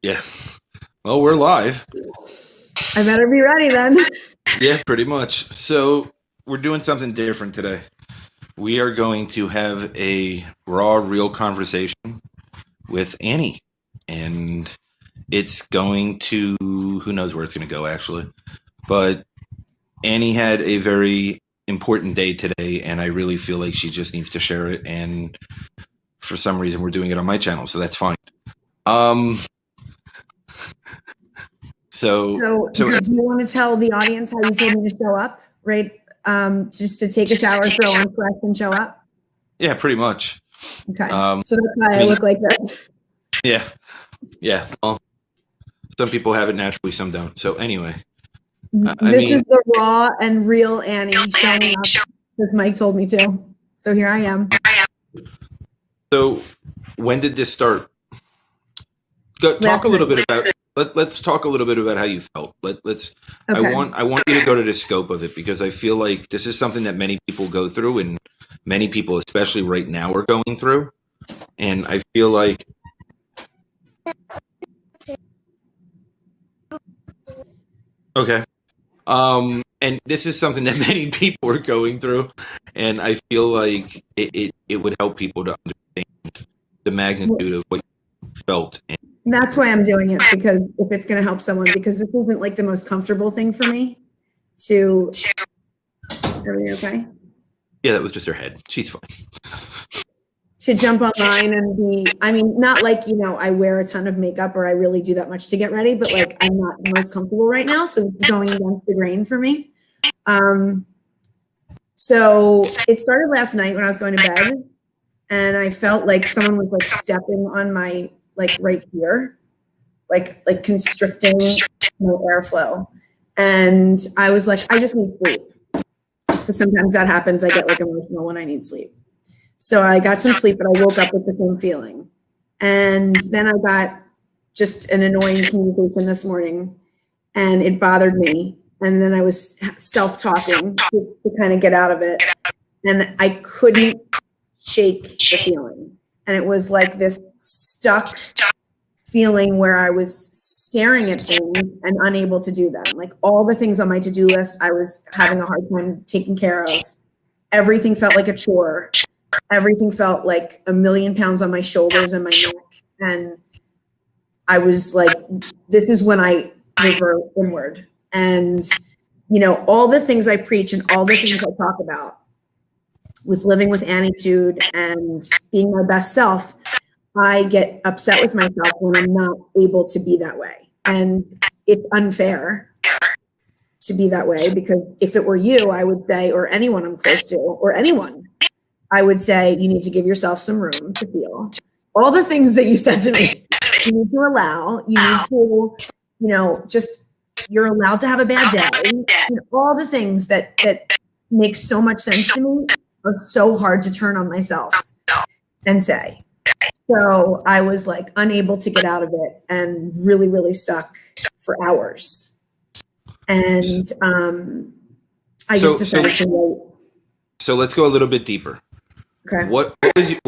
Yeah. Well, we're live. I better be ready then. Yeah, pretty much. So we're doing something different today. We are going to have a raw, real conversation with Annie. And it's going to, who knows where it's going to go, actually. But Annie had a very important day today, and I really feel like she just needs to share it. And for some reason, we're doing it on my channel, so that's fine. So do you want to tell the audience how you told me to show up, right? Just to take a shower, throw on fresh, and show up? Yeah, pretty much. Okay. So that's why I look like this. Yeah. Yeah. Well, some people have it naturally, some don't. So anyway. This is the raw and real Annie showing up because Mike told me to. So here I am. So when did this start? Talk a little bit about. Let's talk a little bit about how you felt. Let's. Okay. I want you to go to the scope of it because I feel like this is something that many people go through, and many people, especially right now, are going through. And I feel like. Okay. And this is something that many people are going through, and I feel like it would help people to understand the magnitude of what you felt. And that's why I'm doing it, because if it's going to help someone, because this isn't like the most comfortable thing for me to. Everything okay? Yeah, that was just her head. She's fine. To jump online and be, I mean, not like, you know, I wear a ton of makeup or I really do that much to get ready, but like I'm not the most comfortable right now. So this is going against the grain for me. So it started last night when I was going to bed and I felt like someone was like stepping on my, like right here, like constricting my airflow. And I was like, I just need sleep. Because sometimes that happens. I get like emotional when I need sleep. So I got some sleep, but I woke up with the same feeling. And then I got just an annoying communication this morning and it bothered me. And then I was self-talking to kind of get out of it. And I couldn't shake the feeling. And it was like this stuck feeling where I was staring at things and unable to do them. Like all the things on my to-do list, I was having a hard time taking care of. Everything felt like a chore. Everything felt like 1,000,000 pounds on my shoulders and my neck. And I was like, this is when I revert inward. And, you know, all the things I preach and all the things I talk about with living with Antitude and being my best self, I get upset with myself when I'm not able to be that way. And it's unfair to be that way, because if it were you, I would say, or anyone I'm close to, or anyone, I would say, you need to give yourself some room to feel all the things that you said to me. You need to allow, you need to, you know, just, you're allowed to have a bad day. You know, all the things that make so much sense to me are so hard to turn on myself and say. So I was like unable to get out of it and really, really stuck for hours. And I just decided to wait. So let's go a little bit deeper. Okay. What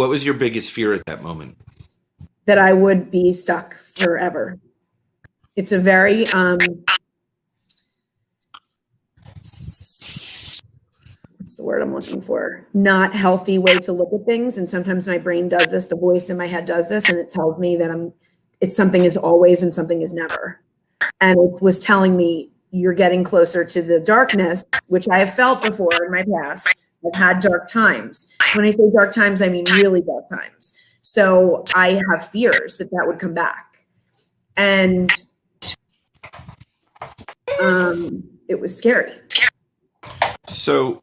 was your biggest fear at that moment? That I would be stuck forever. It's a very what's the word I'm looking for? Not healthy way to look at things. And sometimes my brain does this, the voice in my head does this, and it tells me that it's something is always and something is never. And it was telling me you're getting closer to the darkness, which I have felt before in my past. I've had dark times. When I say dark times, I mean really dark times. So I have fears that would come back. And it was scary. So,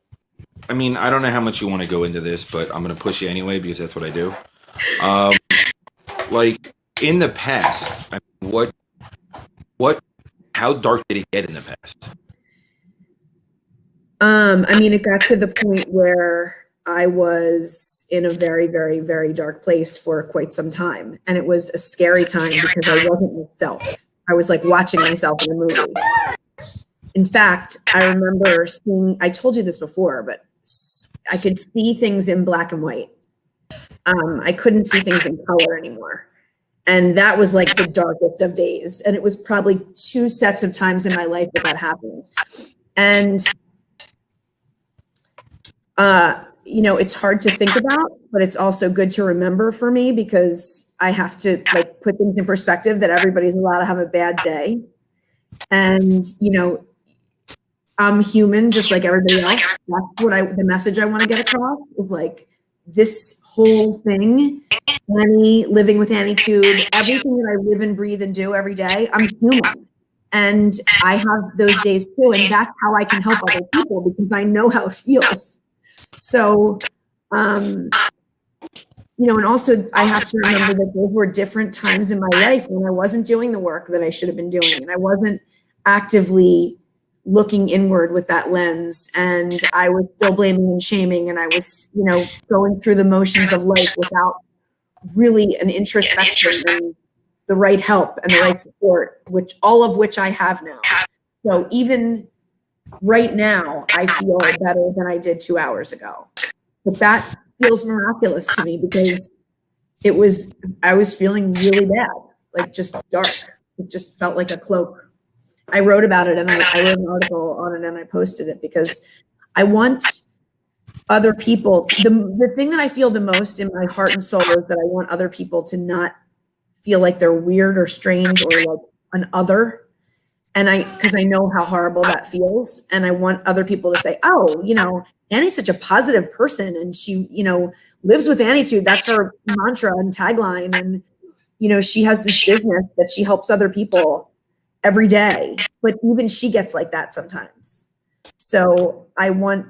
I mean, I don't know how much you want to go into this, but I'm going to push you anyway because that's what I do. Like in the past, I mean, how dark did it get in the past? I mean, it got to the point where I was in a very, very, very dark place for quite some time. And it was a scary time because I wasn't myself. I was like watching myself in a movie. In fact, I remember seeing, I told you this before, but I could see things in black and white. I couldn't see things in color anymore. And that was like the darkest of days. And it was probably 2 sets of times in my life that happened. And, it's hard to think about, but it's also good to remember for me, because I have to like put things in perspective that everybody's allowed to have a bad day. And, I'm human just like everybody else. That's what the message I want to get across is like this whole thing, Annie, living with Antitude, everything that I live and breathe and do every day, I'm human. And I have those days too. And that's how I can help other people, because I know how it feels. So, and also I have to remember that those were different times in my life when I wasn't doing the work that I should have been doing. And I wasn't actively looking inward with that lens. And I was still blaming and shaming. And I was, going through the motions of life without really an introspection and the right help and the right support, all of which I have now. So even right now, I feel better than I did 2 hours ago. But that feels miraculous to me, because I was feeling really bad, like just dark. It just felt like a cloak. I wrote about it, and I wrote an article on it, and I posted it because I want other people. The thing that I feel the most in my heart and soul is that I want other people to not feel like they're weird or strange or like an other. And because I know how horrible that feels. And I want other people to say, oh, Annie's such a positive person, and she, lives with Antitude. That's her mantra and tagline. And, she has this business that she helps other people every day, but even she gets like that sometimes. So I want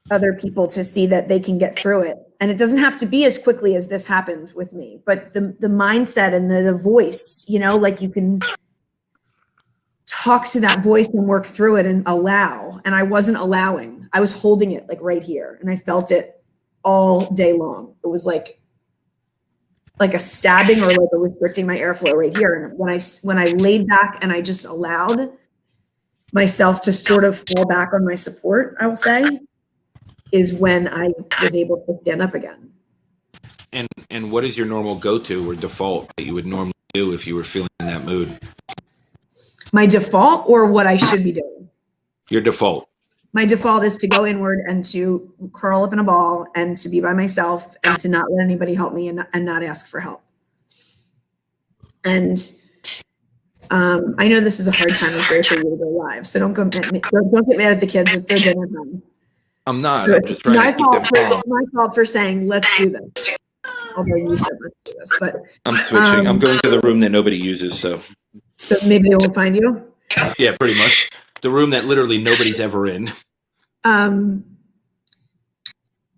other people to see that they can get through it. And it doesn't have to be as quickly as this happened with me, but the mindset and the voice, like you can talk to that voice and work through it and allow. And I wasn't allowing, I was holding it like right here, and I felt it all day long. It was like a stabbing or like a restricting my airflow right here. And when I laid back and I just allowed myself to sort of fall back on my support, I will say, is when I was able to stand up again. And what is your normal go-to or default that you would normally do if you were feeling in that mood? My default, or what I should be doing? Your default. My default is to go inward and to curl up in a ball and to be by myself and to not let anybody help me and not ask for help. And I know this is a hard time of day for you to go live, so don't get mad at the kids if they're dinner time. I'm not. So I'm just trying to keep them calm. My fault for saying let's do this. Although you said let's do this, but I'm switching. I'm going to the room that nobody uses, so maybe they won't find you. Yeah, pretty much. The room that literally nobody's ever in.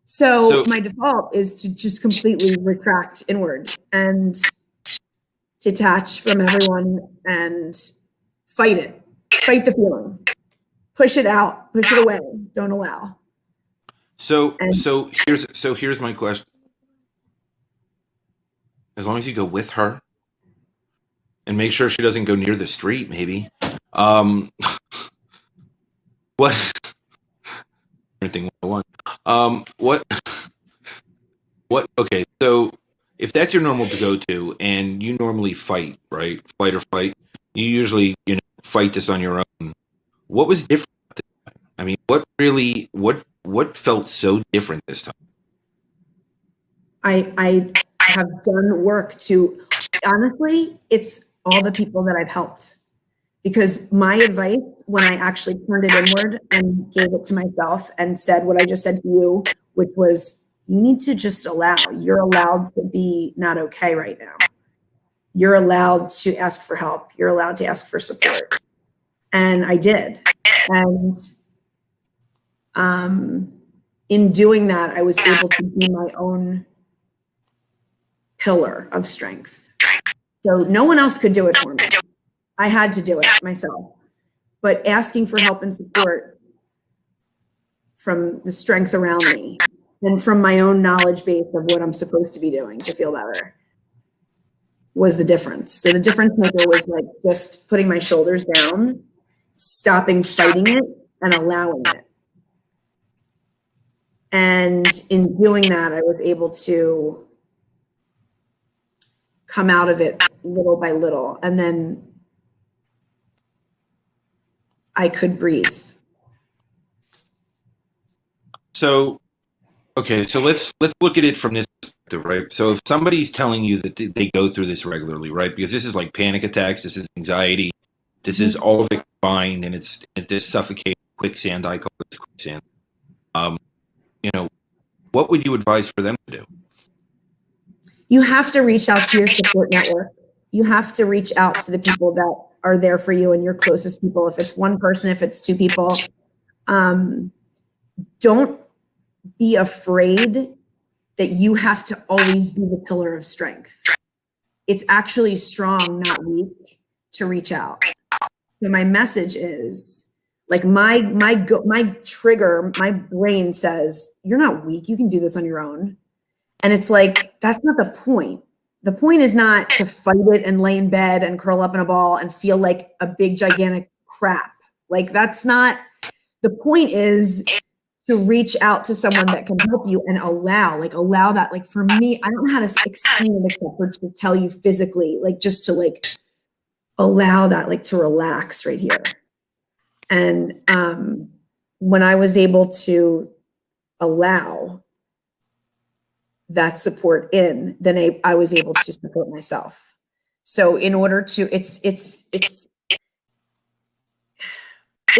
So my default is to just completely retract inward and detach from everyone and fight the feeling, push it out, push it away, don't allow. So here's my question. As long as you go with her and make sure she doesn't go near the street, maybe. What? Parenting 101. What? Okay, so if that's your normal go-to, and you normally fight, right? Fight or fight. You usually, fight this on your own. What was different this time? I mean, what felt so different this time? I have done work to, honestly, it's all the people that I've helped. Because my advice, when I actually turned it inward and gave it to myself and said what I just said to you, which was, you need to just allow. You're allowed to be not okay right now. You're allowed to ask for help. You're allowed to ask for support. And I did. And in doing that, I was able to be my own pillar of strength. So no one else could do it for me. I had to do it myself. But asking for help and support from the strength around me and from my own knowledge base of what I'm supposed to be doing to feel better was the difference. So the difference maker was like just putting my shoulders down, stopping fighting it, and allowing it. And in doing that, I was able to come out of it little by little, and then I could breathe. So, okay, so let's look at it from this perspective, right? So if somebody's telling you that they go through this regularly, right? Because this is like panic attacks, this is anxiety, this is all of it combined, and it's this suffocating quicksand. I call it quicksand. You know, what would you advise for them to do? You have to reach out to your support network. You have to reach out to the people that are there for you and your closest people. If it's one person, if it's two people, don't be afraid that you have to always be the pillar of strength. It's actually strong, not weak, to reach out. So my message is, like, my trigger, my brain says, you're not weak. You can do this on your own. And it's like, that's not the point. The point is not to fight it and lay in bed and curl up in a ball and feel like a big, gigantic crap. Like, that's not, the point is to reach out to someone that can help you and allow that. Like, for me, I don't know how to explain it except for to tell you physically, like, just to like allow that, like, to relax right here. And when I was able to allow that support in, then I was able to support myself. So in order to, it's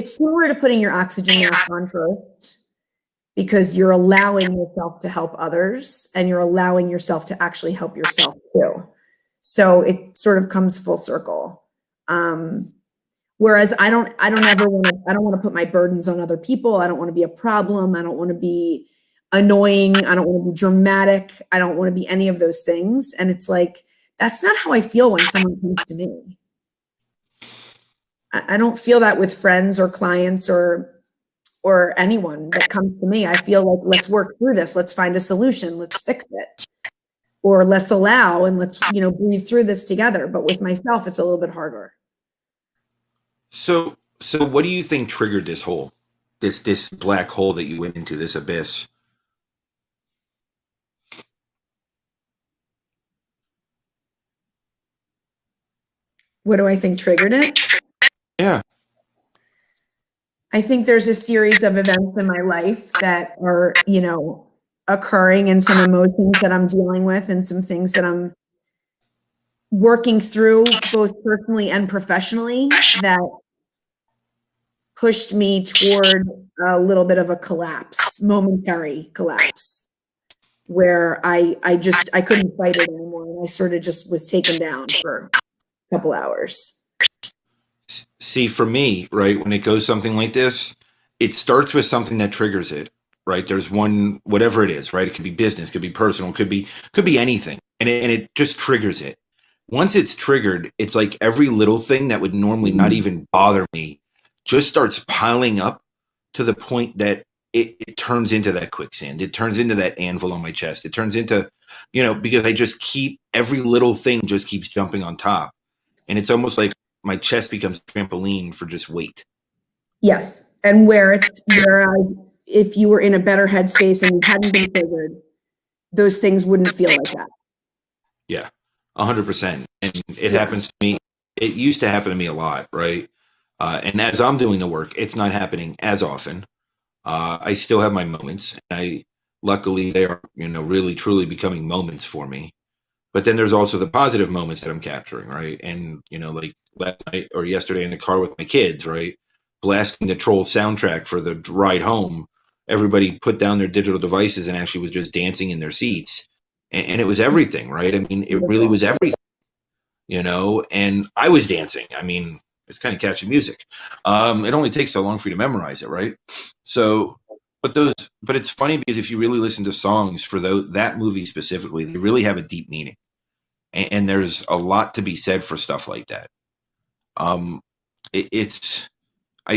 similar to putting your oxygen mask on first, because you're allowing yourself to help others and you're allowing yourself to actually help yourself too. So it sort of comes full circle. Whereas I don't want to put my burdens on other people. I don't want to be a problem. I don't want to be annoying. I don't want to be dramatic. I don't want to be any of those things. And it's like, that's not how I feel when someone comes to me. I don't feel that with friends or clients or anyone that comes to me. I feel like, let's work through this. Let's find a solution. Let's fix it. Or let's allow and let's, breathe through this together. But with myself, it's a little bit harder. So what do you think triggered this hole, this black hole that you went into, this abyss? What do I think triggered it? Yeah. I think there's a series of events in my life that are, occurring, and some emotions that I'm dealing with and some things that I'm working through both personally and professionally that pushed me toward a little bit of a collapse, momentary collapse, where I couldn't fight it anymore. And I sort of just was taken down for a couple hours. See, for me, right, when it goes something like this, it starts with something that triggers it, right? There's one, whatever it is, right? It could be business, could be personal, could be anything. And it just triggers it. Once it's triggered, it's like every little thing that would normally not even bother me just starts piling up to the point that it turns into that quicksand. It turns into that anvil on my chest. It turns into, because I just every little thing just keeps jumping on top. And it's almost like my chest becomes a trampoline for just weight. Yes. And if you were in a better headspace and you hadn't been triggered, those things wouldn't feel like that. Yeah, 100%. And it happens to me. It used to happen to me a lot, right? And as I'm doing the work, it's not happening as often. I still have my moments. Luckily, they are, really truly becoming moments for me. But then there's also the positive moments that I'm capturing, right? And, like last night or yesterday in the car with my kids, right? Blasting the Troll soundtrack for the ride home. Everybody put down their digital devices and actually was just dancing in their seats. And it was everything, right? I mean, it really was everything, and I was dancing. I mean, it's kind of catchy music. It only takes so long for you to memorize it, right? So, but it's funny because if you really listen to songs for that movie specifically, they really have a deep meaning. And there's a lot to be said for stuff like that. I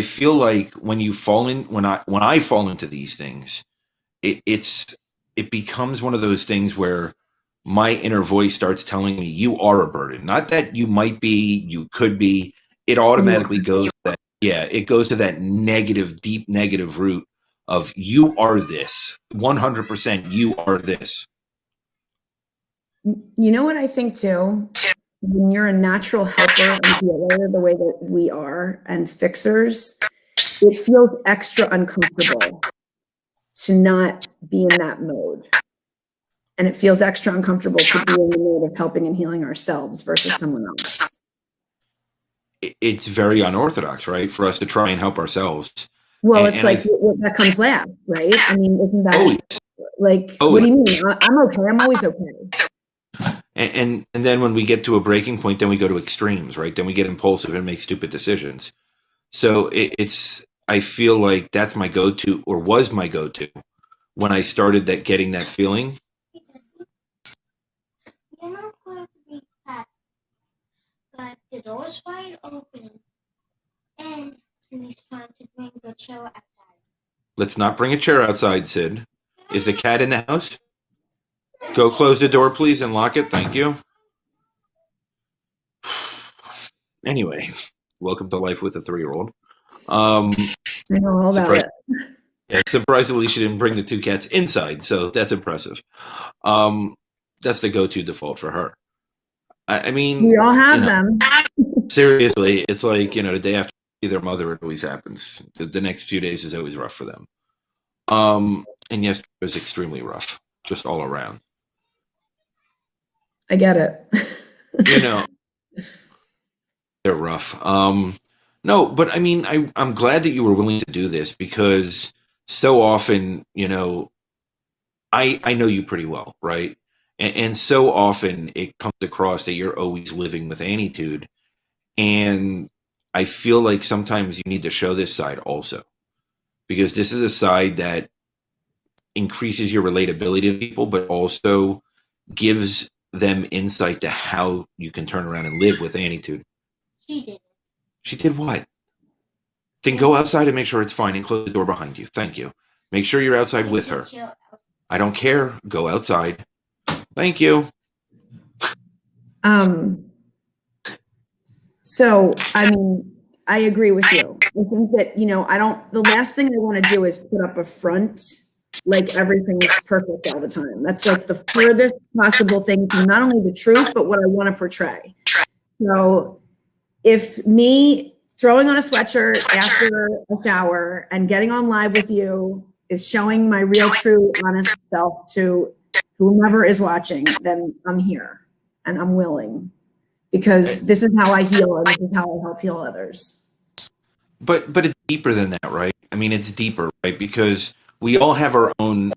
feel like when I fall into these things, it becomes one of those things where my inner voice starts telling me you are a burden. Not that you might be, you could be. It automatically goes to that negative, deep negative root of you are this. 100% you are this. You know what I think too? When you're a natural helper and healer the way that we are and fixers, it feels extra uncomfortable to not be in that mode. And it feels extra uncomfortable to be in the mode of helping and healing ourselves versus someone else. It's very unorthodox, right? For us to try and help ourselves. Well, it's like that comes last, right? I mean, isn't that always. Like, what do you mean? I'm okay. I'm always okay. And then when we get to a breaking point, then we go to extremes, right? Then we get impulsive and make stupid decisions. So I feel like that's my go-to, or was my go-to, when I started getting that feeling. You're not going to be fat, but the door's wide open, and he's trying to bring the chair outside. Let's not bring a chair outside, Sid. Is the cat in the house? Go close the door, please, and lock it. Thank you. Anyway, welcome to life with a 3-year-old. I know all about it. Yeah, surprisingly, she didn't bring the 2 cats inside, so that's impressive. That's the go-to default for her. I mean, we all have them. Seriously, it's like, the day after they see their mother, it always happens. The next few days is always rough for them. And yesterday was extremely rough, just all around. I get it. They're rough. No, but I mean, I'm glad that you were willing to do this, because so often, I know you pretty well, right? And so often it comes across that you're always living with Antitude. And I feel like sometimes you need to show this side also, because this is a side that increases your relatability to people, but also gives them insight to how you can turn around and live with Antitude. She did. She did what? Then go outside and make sure it's fine and close the door behind you. Thank you. Make sure you're outside with her. I don't care. Go outside. Thank you. So, I mean, I agree with you. I think that, the last thing I want to do is put up a front like everything's perfect all the time. That's like the furthest possible thing from not only the truth, but what I want to portray. So if me throwing on a sweatshirt after a shower and getting on live with you is showing my real, true, honest self to whomever is watching, then I'm here and I'm willing, because this is how I heal and this is how I help heal others. But it's deeper than that, right? I mean, it's deeper, right? Because we all have our own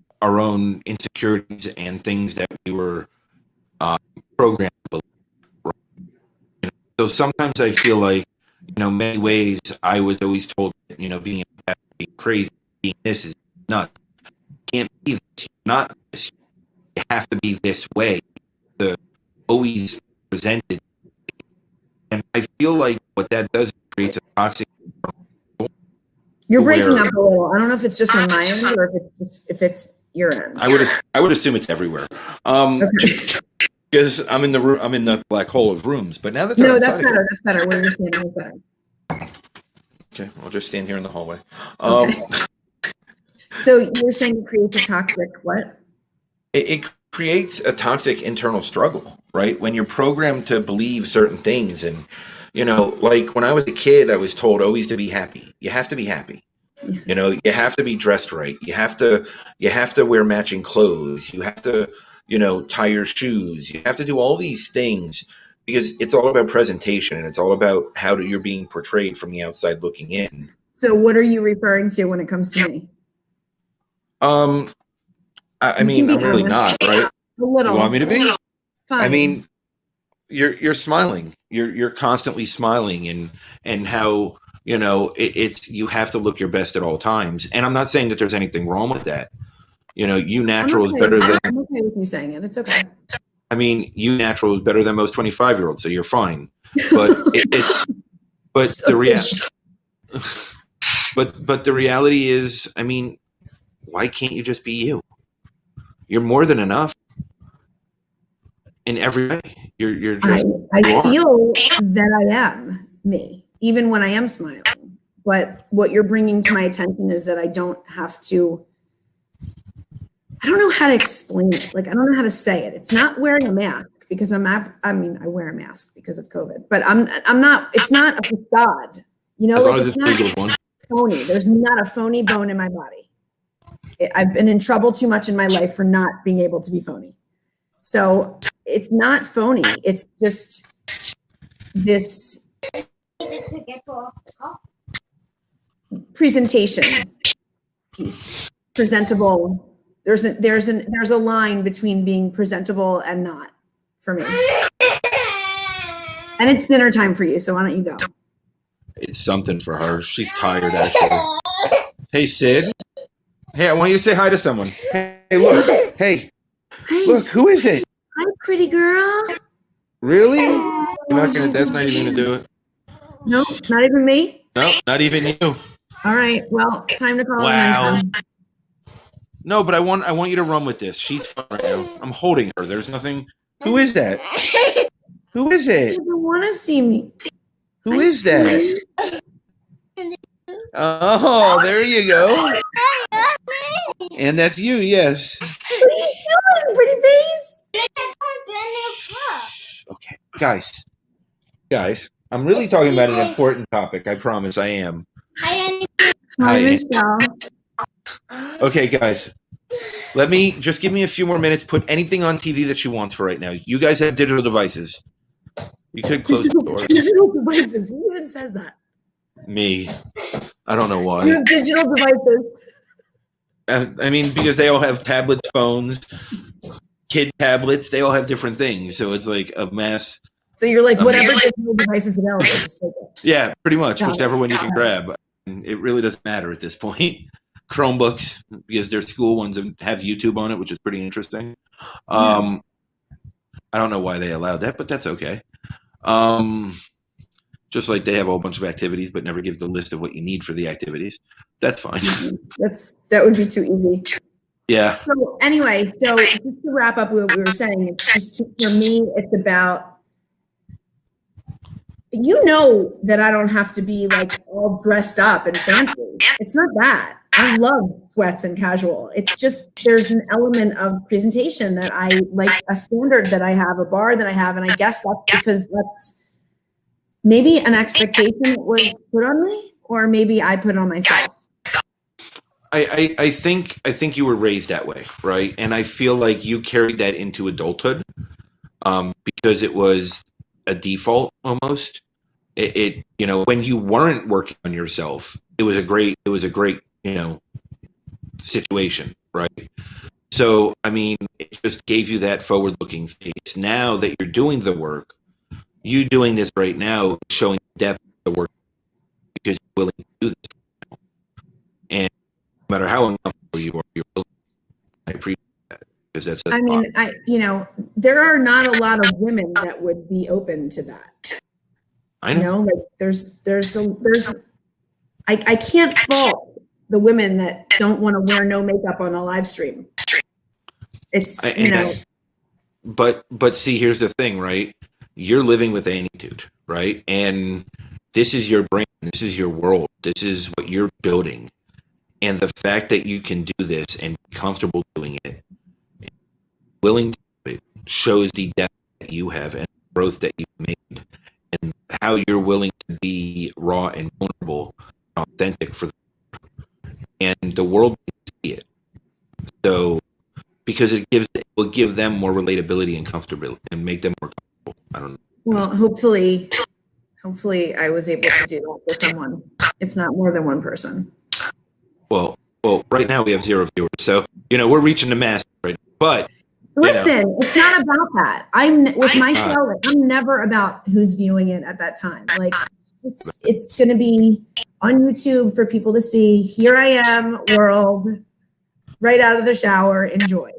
insecurities and things that we were programmed to believe. Right? So sometimes I feel like, many ways I was always told that, being crazy, being this is nuts. You can't be this. You're not this. You have to be this way. To always presented. And I feel like what that does is creates a toxic. You're breaking up a little. I don't know if it's just on my end or if it's your end. I would assume it's everywhere. Because I'm in the room. I'm in the black hole of rooms. But now that that's better. That's better. Where you're standing is better. Okay, I'll just stand here in the hallway. Okay. So you're saying it creates a toxic what? It creates a toxic internal struggle, right? When you're programmed to believe certain things, and like when I was a kid, I was told always to be happy. You have to be happy. You have to be dressed right. You have to wear matching clothes. You have to, tie your shoes. You have to do all these things, because it's all about presentation, and it's all about how you're being portrayed from the outside looking in. So what are you referring to when it comes to me? I mean, I'm really not, right? A little. You want me to be? Fine. I mean, you're smiling. You're constantly smiling, and how it's you have to look your best at all times. And I'm not saying that there's anything wrong with that. You natural is better than. I'm okay with you saying it. It's okay. I mean, you natural is better than most 25-year-olds, so you're fine. But but the reality is, I mean, why can't you just be you? You're more than enough in every way. You're just. I feel that I am me, even when I am smiling. But what you're bringing to my attention is that I don't have to. I don't know how to explain it. Like, I don't know how to say it. It's not wearing a mask because I wear a mask because of COVID, but I'm not, it's not a facade, you know, As long like as it's it's not legal one. phony. There's not a phony bone in my body. I've been in trouble too much in my life for not being able to be phony. So it's not phony. It's just this presentation piece. Presentable. There's a line between being presentable and not for me. And it's dinner time for you, so why don't you go? It's something for her. She's tired, actually. Hey, Sid. Hey, I want you to say hi to someone. Hey, look. Hey, Hey, look. Who is it? hi, pretty girl. Really? You're not gonna. That's not even gonna do it. No, not even me. No, not even you. All right. Well, time to call Wow. it a night. No, but I want you to run with this. She's fine right now. I'm holding her. There's nothing. Who is that? Who is She it? doesn't want to see me. Who is that? Oh, there you go. And that's you, yes. What are you doing, pretty face? Okay, guys. I'm really talking about an important topic. I promise I am. Hi, Hi. Michelle. Okay, guys. Just give me a few more minutes. Put anything on TV that she wants for right now. You guys have digital devices. You could close the door. Digital devices. Who even says that? Me. I don't know You why. have digital devices. I mean, because they all have tablets, phones, kid tablets. They all have different things. So it's like a mass. So you're like, whatever digital device is available, just take it. Yeah, pretty much. Got it. Whichever one you can grab. It really doesn't matter at this point. Chromebooks, because they're school ones and have YouTube on it, which is pretty interesting. I don't know why they allowed that, but that's okay. Just like they have a whole bunch of activities, but never give the list of what you need for the activities. That's fine. That would be too easy. Yeah. So anyway, just to wrap up what we were saying, it's just for me, it's about, you know, that I don't have to be like all dressed up and fancy. It's not that. I love sweats and casual. It's just, there's an element of presentation that I like, a standard that I have, a bar that I have, and I guess that's because that's maybe an expectation that was put on me, or maybe I put it on myself. I think you were raised that way, right? And I feel like you carried that into adulthood, because it was a default almost. It you know, when you weren't working on yourself, it was a great you know, situation, right? So I mean, it just gave you that forward-looking face. Now that you're doing the work, you doing this right now, showing depth of the work because you're willing to do this right now. And no matter how uncomfortable you are, you're willing. I appreciate that, because that's. I mean, you know, there are not a lot of women that would be open to that. I know. You know, like I can't fault the women that don't want to wear no makeup on a live stream. It's, you know. But see, here's the thing, right? You're living with Antitude, right? And this is your brand. This is your world. This is what you're building. And the fact that you can do this and be comfortable doing it, willing to do it, shows the depth that you have and the growth that you've made, and how you're willing to be raw and vulnerable, authentic for the world. And the world needs to see it. So, because it will give them more relatability and comfortability and make them more comfortable. I don't know. Well, hopefully I was able to do that for someone, if not more than one person. Well, right now we have 0 viewers, so you know we're reaching the mass right now. But listen, it's not about that. With my show, I'm never about who's viewing it at that time. Like, it's going to be on YouTube for people to see. Here I am, world, right out of the shower. Enjoy.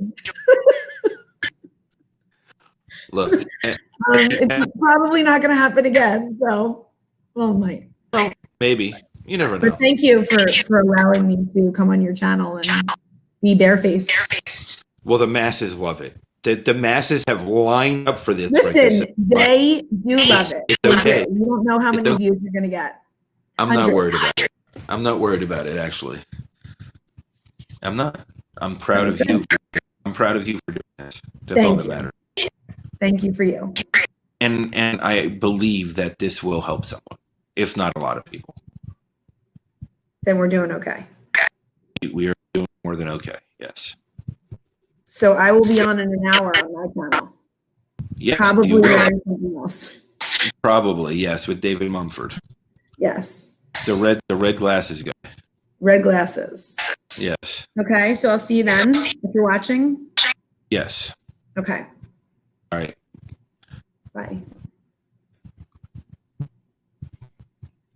Look, it's probably not going to happen again. So, well, might. Maybe. You never know. But thank you for allowing me to come on your channel and be barefaced. Well, the masses love it. The masses have lined up for this. Listen, they do love it. It's okay. You don't know how many views you're going to get. I'm not worried about it. I'm not worried about it, actually. I'm not. I'm proud of you. I'm proud of you for doing this. That's all Thank that you. matters. Thank you for you. And I believe that this will help someone, if not a lot of people. Then we're doing okay. We are doing more than okay. Yes. So I will be on in an hour on my channel. Yes. Probably You will. learn something else. Probably yes, with David Mumford, Yes. the red glasses guy. Red glasses. Yes. Okay, so I'll see you then if you're watching. Yes. Okay. All right. Bye.